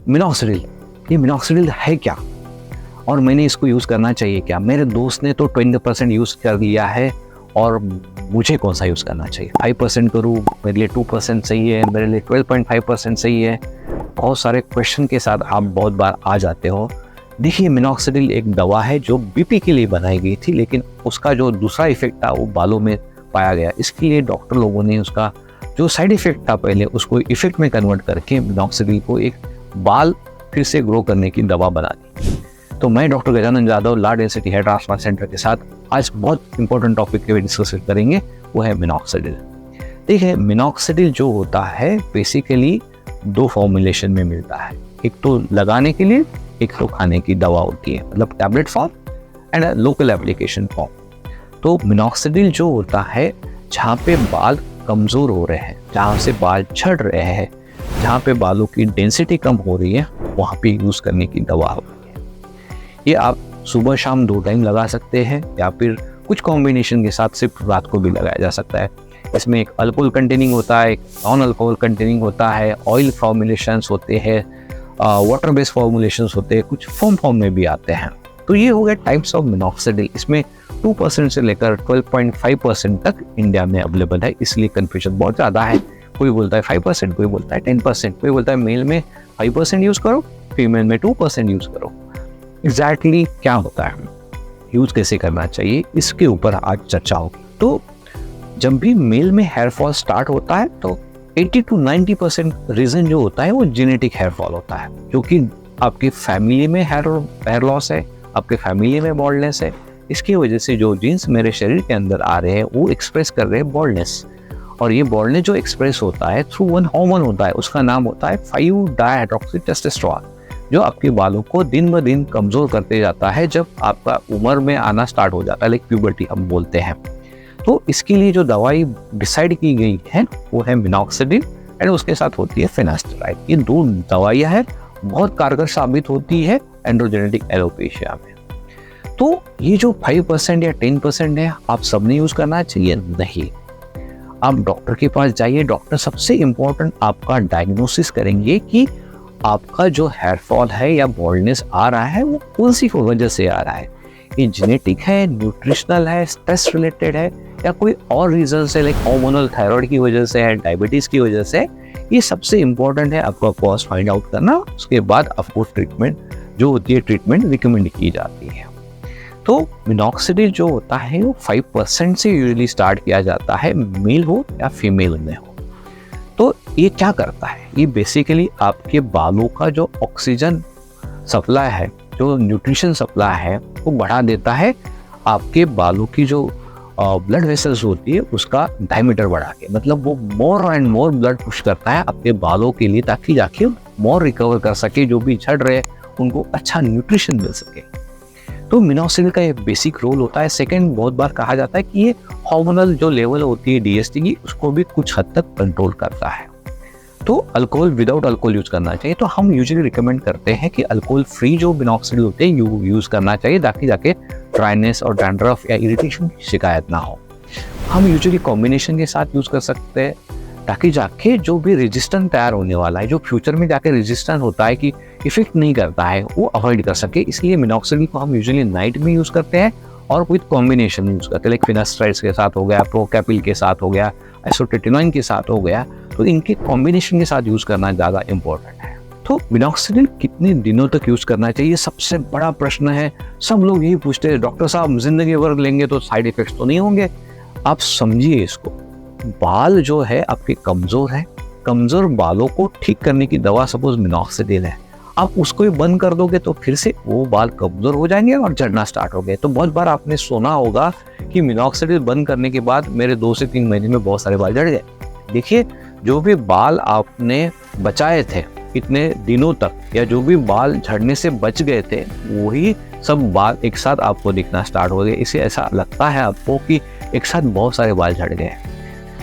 Minoxidil, ये minoxidil है क्या और मैंने इसको यूज़ करना चाहिए क्या? मेरे दोस्त ने तो 20% यूज़ कर लिया है और मुझे कौन सा यूज़ करना चाहिए? 5% करूँ, मेरे लिए 2% सही है, मेरे लिए 12.5% सही है। बहुत सारे क्वेश्चन के साथ आप बहुत बार आ जाते हो। देखिए, मिनॉक्सिडिल एक दवा है जो बीपी के लिए बनाई गई थी, लेकिन उसका जो दूसरा इफेक्ट था वो बालों में पाया गया। इसके लिए डॉक्टर लोगों ने उसका जो साइड इफेक्ट था पहले उसको इफेक्ट में कन्वर्ट करके मिनॉक्सिडिल को एक बाल फिर से ग्रो करने की दवा बना दी। तो मैं डॉक्टर गजानन जाधव ला डेंसिटी हेयर ट्रांसप्लांट सेंटर के साथ आज बहुत इंपॉर्टेंट टॉपिक के डिस्कस करेंगे, वो है मिनॉक्सिडिल। देखिए, मिनॉक्सिडिल जो होता है बेसिकली 2 फॉर्मुलेशन में मिलता है। एक तो लगाने के लिए, एक तो खाने की दवा होती है, मतलब tablet form and local application form. तो मिनॉक्सिडिल जो होता है, जहाँ पे बाल कमज़ोर हो रहे हैं, जहाँ से बाल झड़ रहे हैं, जहाँ पे बालों की डेंसिटी कम हो रही है, वहाँ पे यूज़ करने की दवा होती है। ये आप सुबह शाम 2 टाइम लगा सकते हैं या फिर कुछ कॉम्बिनेशन के साथ सिर्फ रात को भी लगाया जा सकता है। इसमें एक अल्कोहल कंटेनिंग होता है, एक नॉन अल्कोहल कंटेनिंग होता है, ऑयल फॉर्मुलेशंस होते हैं, वाटर बेस्ड फॉर्मुलेशंस होते हैं, कुछ फॉर्म में भी आते हैं। तो ये हो गए टाइप्स ऑफ मिनॉक्सिडिल। इसमें 2% से लेकर 12.5% तक इंडिया में अवेलेबल है, इसलिए कन्फ्यूजन बहुत ज़्यादा है। कोई बोलता है 5%, कोई बोलता है 10%, कोई बोलता है मेल में 5% यूज़ करो, फीमेल में 2% यूज़ करो। एग्जैक्टली क्या होता है, यूज़ कैसे करना चाहिए, इसके ऊपर आज चर्चा होगी। तो जब भी मेल में हेयर फॉल स्टार्ट होता है तो 80 to 90% रीज़न जो होता है वो जेनेटिक हेयर फॉल होता है, क्योंकि आपकी फैमिली में हेयर लॉस है, आपके फैमिली में बॉल्डनेस है। इसकी वजह से जो जीन्स मेरे शरीर के अंदर आ रहे हैं वो एक्सप्रेस कर रहे हैं बॉल्डनेस, और ये बॉल्डनेस जो एक्सप्रेस होता है थ्रू वन हार्मोन होता है, उसका नाम होता है 5-डाइहाइड्रोक्सीटेस्टोस्टेरोन, जो आपके बालों को दिन ब दिन कमज़ोर करते जाता है जब आपका उम्र में आना स्टार्ट हो जाता है, लाइक प्यूबर्टी हम बोलते हैं। तो इसके लिए जो दवाई डिसाइड की गई है वो है मिनॉक्सिडिल एंड उसके साथ होती है फिनास्टेराइड। ये 2 दवाइयाँ हैं, बहुत कारगर साबित होती है एंड्रोजेनेटिक एलोपेशिया में। तो ये जो 5% या 10% है, आप सबने यूज़ करना चाहिए? नहीं। आप डॉक्टर के पास जाइए। डॉक्टर सबसे इम्पोर्टेंट आपका डायग्नोसिस करेंगे कि आपका जो हेयर फॉल है या बॉल्डनेस आ रहा है वो कौन सी वजह से आ रहा है। ये जेनेटिक है, न्यूट्रिशनल है, स्ट्रेस रिलेटेड है, या कोई और रीजन से, लाइक हार्मोनल थायराइड की वजह से है, डायबिटीज़ की वजह से। ये सबसे इम्पोर्टेंट है आपका कॉज फाइंड आउट करना। उसके बाद आपको ट्रीटमेंट जो होती है, ट्रीटमेंट रिकमेंड की जाती है। तो मिनॉक्सिडिल जो होता है वो 5% से यूजुअली स्टार्ट किया जाता है, मेल हो या फीमेल में हो। तो ये क्या करता है, ये बेसिकली आपके बालों का जो ऑक्सीजन सप्लाई है, जो न्यूट्रिशन सप्लाई है, वो बढ़ा देता है। आपके बालों की जो ब्लड वेसल्स होती है उसका डायमीटर बढ़ा के, मतलब वो more and more blood push करता है आपके बालों के लिए, ताकि जाके मोर रिकवर कर सके, जो भी झड़ रहे उनको अच्छा न्यूट्रिशन मिल सके। तो मिनॉक्सिडिल का ये बेसिक रोल होता है। सेकंड, बहुत बार कहा जाता है कि ये हार्मोनल जो लेवल होती है DHT की, उसको भी कुछ हद तक कंट्रोल करता है। तो अल्कोहल, विदाउट अल्कोहल यूज करना चाहिए। तो हम यूजुअली रिकमेंड करते हैं कि अल्कोहल फ्री जो मिनॉक्सिडिल होते हैं यूज करना चाहिए, ताकि जाके ड्राइनेस और डैंड्रफ या इरिटेशन की शिकायत ना हो। हम यूजुअली कॉम्बिनेशन के साथ यूज कर सकते हैं, ताकि जाके जो भी रेजिस्टेंस तैयार होने वाला है, जो फ्यूचर में जाके रेजिस्टेंस होता है कि इफेक्ट नहीं करता है, वो अवॉइड कर सके। इसलिए मिनॉक्सिडिल को हम यूजुअली नाइट में यूज करते हैं और विद कॉम्बिनेशन यूज करते हैं, लाइक फिनास्टेराइड के साथ हो गया, प्रोकैपिल के साथ हो गया, आइसोट्रेटिनोइन के साथ हो गया। तो इनके कॉम्बिनेशन के साथ यूज करना ज़्यादा इंपॉर्टेंट है। तो मिनॉक्सिडिल कितने दिनों तक यूज करना चाहिए, सबसे बड़ा प्रश्न है। सब लोग यही पूछते हैं, डॉक्टर साहब जिंदगी भर लेंगे तो साइड इफेक्ट्स तो नहीं होंगे? आप समझिए इसको। बाल जो है आपके कमजोर है, कमजोर बालों को ठीक करने की दवा सपोज मिनॉक्सिडिल है, आप उसको ही बंद कर दोगे तो फिर से वो बाल कमजोर हो जाएंगे और झड़ना स्टार्ट हो गए। तो बहुत बार आपने सुना होगा कि मिनॉक्सिडिल बंद करने के बाद मेरे 2 से 3 महीने में बहुत सारे बाल झड़ गए। देखिए, जो भी बाल आपने बचाए थे इतने दिनों तक, या जो भी बाल झड़ने से बच गए थे, वही सब बाल एक साथ आपको दिखना स्टार्ट हो गए। इससे ऐसा लगता है आपको कि एक साथ बहुत सारे बाल झड़ गए।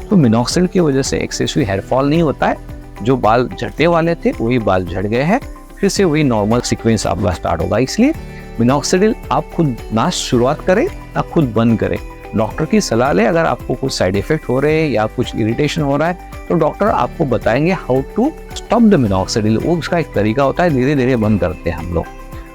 तो मिनॉक्सिडिल की वजह से एक्सेसिव हेयर फॉल नहीं होता है, जो बाल झड़ने वाले थे वही बाल झड़ गए हैं, फिर से वही नॉर्मल सीक्वेंस आपका स्टार्ट होगा। इसलिए मिनॉक्सिडिल आप खुद ना शुरुआत करें ना खुद बंद करें, डॉक्टर की सलाह लें। अगर आपको कुछ साइड इफेक्ट हो रहे हैं या कुछ इरिटेशन हो रहा है तो डॉक्टर आपको बताएंगे how to stop the minoxidil. वो उसका एक तरीका होता है, धीरे धीरे बंद करते हैं हम लोग।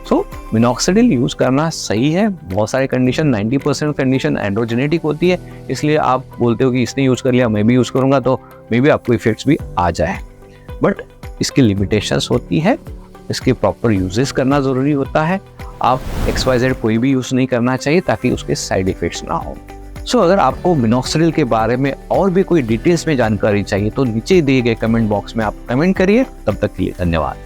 सो मिनॉक्सिडिल यूज़ करना सही है। बहुत सारे कंडीशन, 90% कंडीशन एंड्रोजेनेटिक होती है, इसलिए आप बोलते हो कि इसने यूज़ कर लिया मैं भी यूज़ करूँगा, तो मे बी आपको इफेक्ट्स भी आ जाए। बट इसकी लिमिटेशंस होती है, इसके प्रॉपर यूजेस करना ज़रूरी होता है। आप XYZ कोई भी यूज़ नहीं करना चाहिए ताकि उसके साइड इफ़ेक्ट्स ना हो। सो अगर आपको मिनॉक्सिडिल के बारे में और भी कोई डिटेल्स में जानकारी चाहिए तो नीचे दिए गए कमेंट बॉक्स में आप कमेंट करिए। तब तक के लिए धन्यवाद।